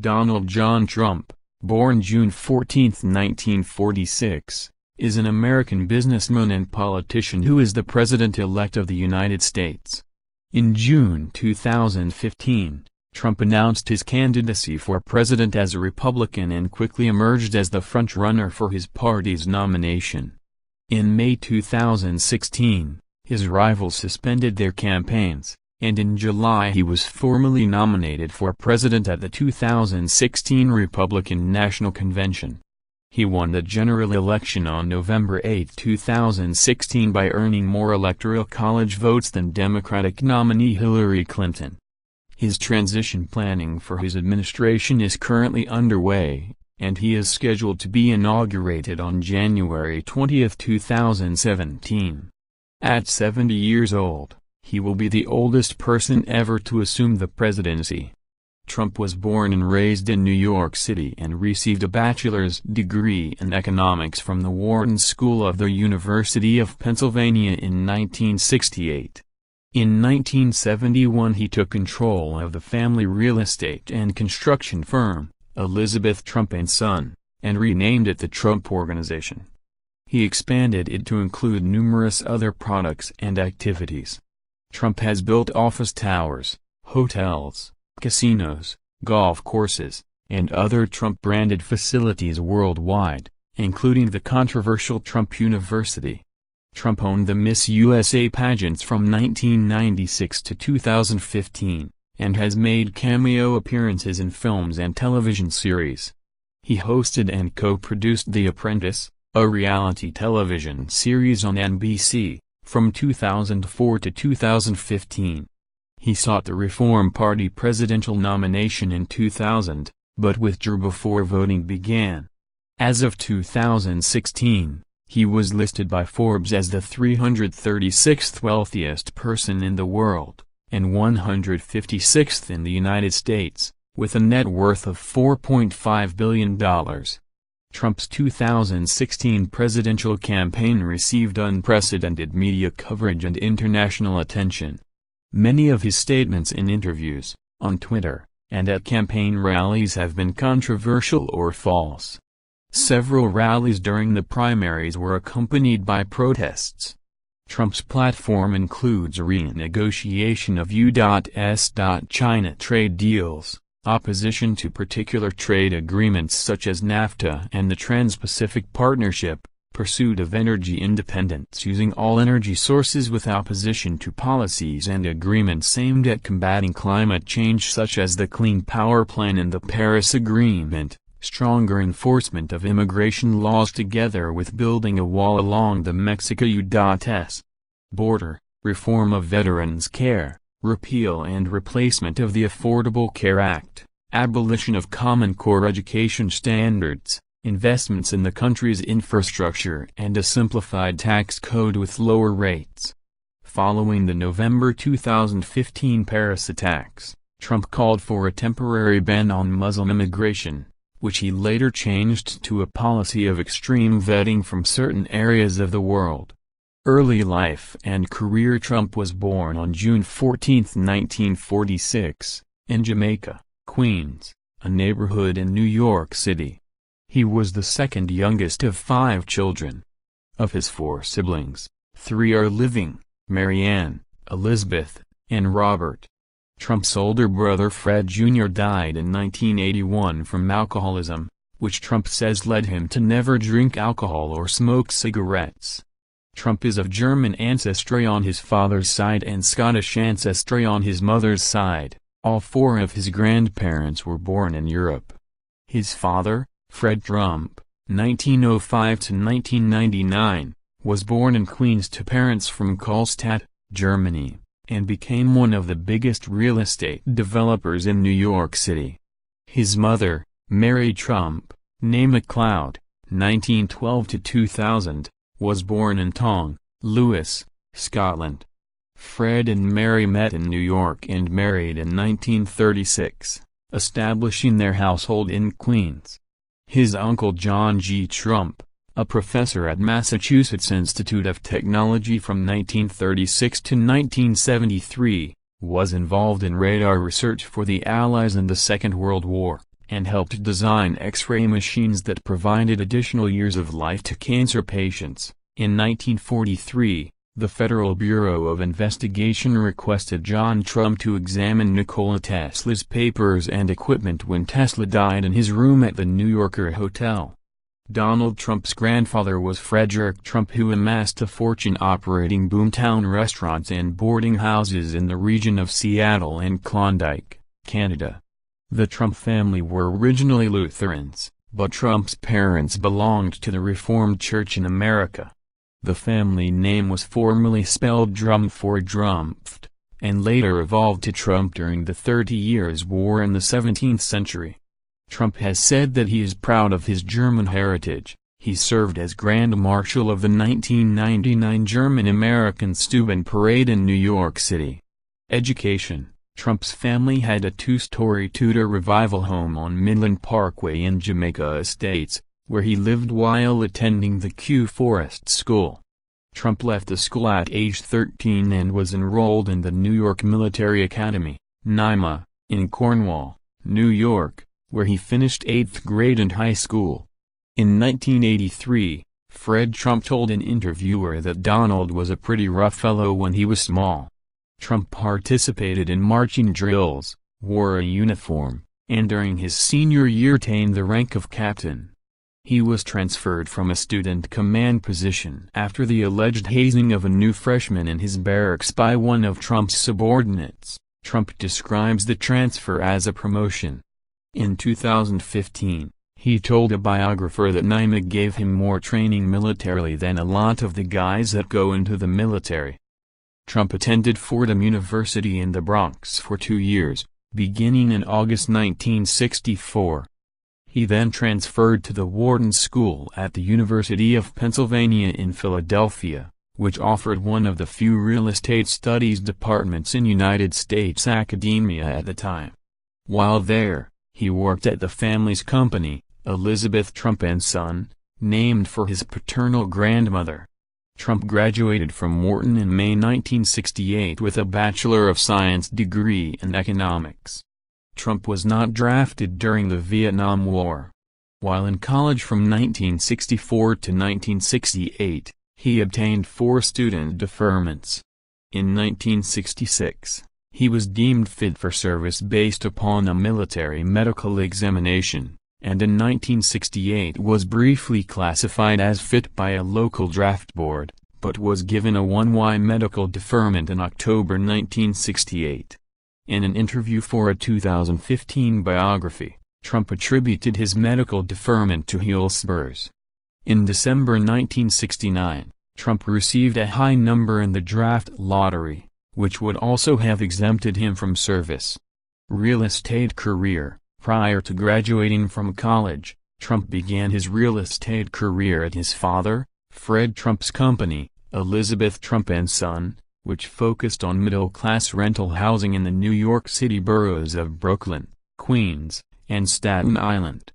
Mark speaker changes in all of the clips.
Speaker 1: Donald John Trump, born June 14, 1946, is an American businessman and politician who is the President-elect of the United States. In June 2015, Trump announced his candidacy for president as a Republican and quickly emerged as the front-runner for his party's nomination. In May 2016, his rivals suspended their campaigns, and in July he was formally nominated for president at the 2016 Republican National Convention. He won the general election on November 8, 2016 by earning more Electoral College votes than Democratic nominee Hillary Clinton. His transition planning for his administration is currently underway, and he is scheduled to be inaugurated on January 20, 2017. At 70 years old, he will be the oldest person ever to assume the presidency. Trump was born and raised in New York City and received a bachelor's degree in economics from the Wharton School of the University of Pennsylvania in 1968. In 1971 he took control of the family real estate and construction firm, Elizabeth Trump & Son, and renamed it the Trump Organization. He expanded it to include numerous other products and activities. Trump has built office towers, hotels, casinos, golf courses, and other Trump-branded facilities worldwide, including the controversial Trump University. Trump owned the Miss USA pageants from 1996 to 2015, and has made cameo appearances in films and television series. He hosted and co-produced The Apprentice, a reality television series on NBC, from 2004 to 2015. He sought the Reform Party presidential nomination in 2000, but withdrew before voting began. As of 2016, he was listed by Forbes as the 336th wealthiest person in the world, and 156th in the United States, with a net worth of $4.5 billion. Trump's 2016 presidential campaign received unprecedented media coverage and international attention. Many of his statements in interviews, on Twitter, and at campaign rallies have been controversial or false. Several rallies during the primaries were accompanied by protests. Trump's platform includes renegotiation of U.S.-China trade deals, opposition to particular trade agreements such as NAFTA and the Trans-Pacific Partnership, pursuit of energy independence using all energy sources with opposition to policies and agreements aimed at combating climate change such as the Clean Power Plan and the Paris Agreement, stronger enforcement of immigration laws together with building a wall along the Mexico-U.S. border, reform of veterans' care, repeal and replacement of the Affordable Care Act, abolition of Common Core education standards, investments in the country's infrastructure and a simplified tax code with lower rates. Following the November 2015 Paris attacks, Trump called for a temporary ban on Muslim immigration, which he later changed to a policy of extreme vetting from certain areas of the world. Early life and career. Trump was born on June 14, 1946, in Jamaica, Queens, a neighborhood in New York City. He was the second youngest of 5 children. Of his 4 siblings, 3 are living: Marianne, Elizabeth, and Robert. Trump's older brother Fred Jr. died in 1981 from alcoholism, which Trump says led him to never drink alcohol or smoke cigarettes. Trump is of German ancestry on his father's side and Scottish ancestry on his mother's side. All 4 of his grandparents were born in Europe. His father, Fred Trump, 1905 to 1999, was born in Queens to parents from Karlstadt, Germany, and became one of the biggest real estate developers in New York City. His mother, Mary Trump, née MacLeod, 1912 to 2000, was born in Tong, Lewis, Scotland. Fred and Mary met in New York and married in 1936, establishing their household in Queens. His uncle John G. Trump, a professor at Massachusetts Institute of Technology from 1936 to 1973, was involved in radar research for the Allies in the Second World War, and helped design X-ray machines that provided additional years of life to cancer patients. In 1943, the Federal Bureau of Investigation requested John Trump to examine Nikola Tesla's papers and equipment when Tesla died in his room at the New Yorker Hotel. Donald Trump's grandfather was Frederick Trump, who amassed a fortune operating boomtown restaurants and boarding houses in the region of Seattle and Klondike, Canada. The Trump family were originally Lutherans, but Trump's parents belonged to the Reformed Church in America. The family name was formerly spelled Drumpf or Drumpft, and later evolved to Trump during the 30 Years' War in the 17th century. Trump has said that he is proud of his German heritage. He served as Grand Marshal of the 1999 German-American Steuben Parade in New York City. Education: Trump's family had a two-story Tudor Revival home on Midland Parkway in Jamaica Estates, where he lived while attending the Kew Forest School. Trump left the school at age 13 and was enrolled in the New York Military Academy, NYMA, in Cornwall, New York, where he finished 8th grade and high school. In 1983, Fred Trump told an interviewer that Donald was a pretty rough fellow when he was small. Trump participated in marching drills, wore a uniform, and during his senior year attained the rank of captain. He was transferred from a student command position after the alleged hazing of a new freshman in his barracks by one of Trump's subordinates. Trump describes the transfer as a promotion. In 2015, he told a biographer that NYMA gave him more training militarily than a lot of the guys that go into the military. Trump attended Fordham University in the Bronx for 2 years, beginning in August 1964. He then transferred to the Wharton School at the University of Pennsylvania in Philadelphia, which offered one of the few real estate studies departments in United States academia at the time. While there, he worked at the family's company, Elizabeth Trump & Son, named for his paternal grandmother. Trump graduated from Wharton in May 1968 with a Bachelor of Science degree in economics. Trump was not drafted during the Vietnam War. While in college from 1964 to 1968, he obtained 4 student deferments. In 1966, he was deemed fit for service based upon a military medical examination, and in 1968 was briefly classified as fit by a local draft board, but was given a 1Y medical deferment in October 1968. In an interview for a 2015 biography, Trump attributed his medical deferment to heel spurs. In December 1969, Trump received a high number in the draft lottery, which would also have exempted him from service. Real estate career: prior to graduating from college, Trump began his real estate career at his father, Fred Trump's company, Elizabeth Trump & Son, which focused on middle-class rental housing in the New York City boroughs of Brooklyn, Queens, and Staten Island.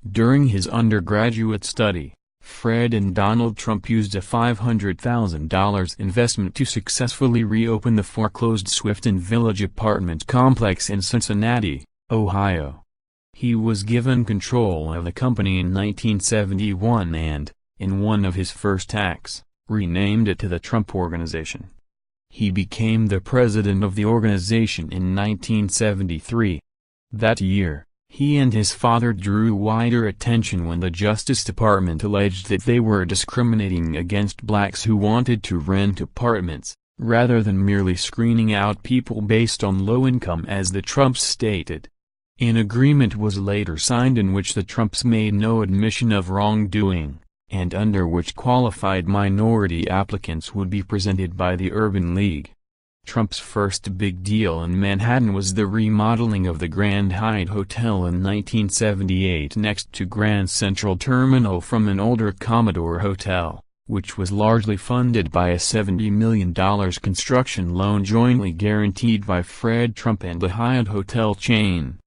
Speaker 1: During his undergraduate study, Fred and Donald Trump used a $500,000 investment to successfully reopen the foreclosed Swifton Village apartment complex in Cincinnati, Ohio. He was given control of the company in 1971 and, in one of his first acts, renamed it to the Trump Organization. He became the president of the organization in 1973. That year, he and his father drew wider attention when the Justice Department alleged that they were discriminating against blacks who wanted to rent apartments, rather than merely screening out people based on low income as the Trumps stated. An agreement was later signed in which the Trumps made no admission of wrongdoing, and under which qualified minority applicants would be presented by the Urban League. Trump's first big deal in Manhattan was the remodeling of the Grand Hyatt Hotel in 1978 next to Grand Central Terminal from an older Commodore Hotel, which was largely funded by a $70 million construction loan jointly guaranteed by Fred Trump and the Hyatt Hotel chain.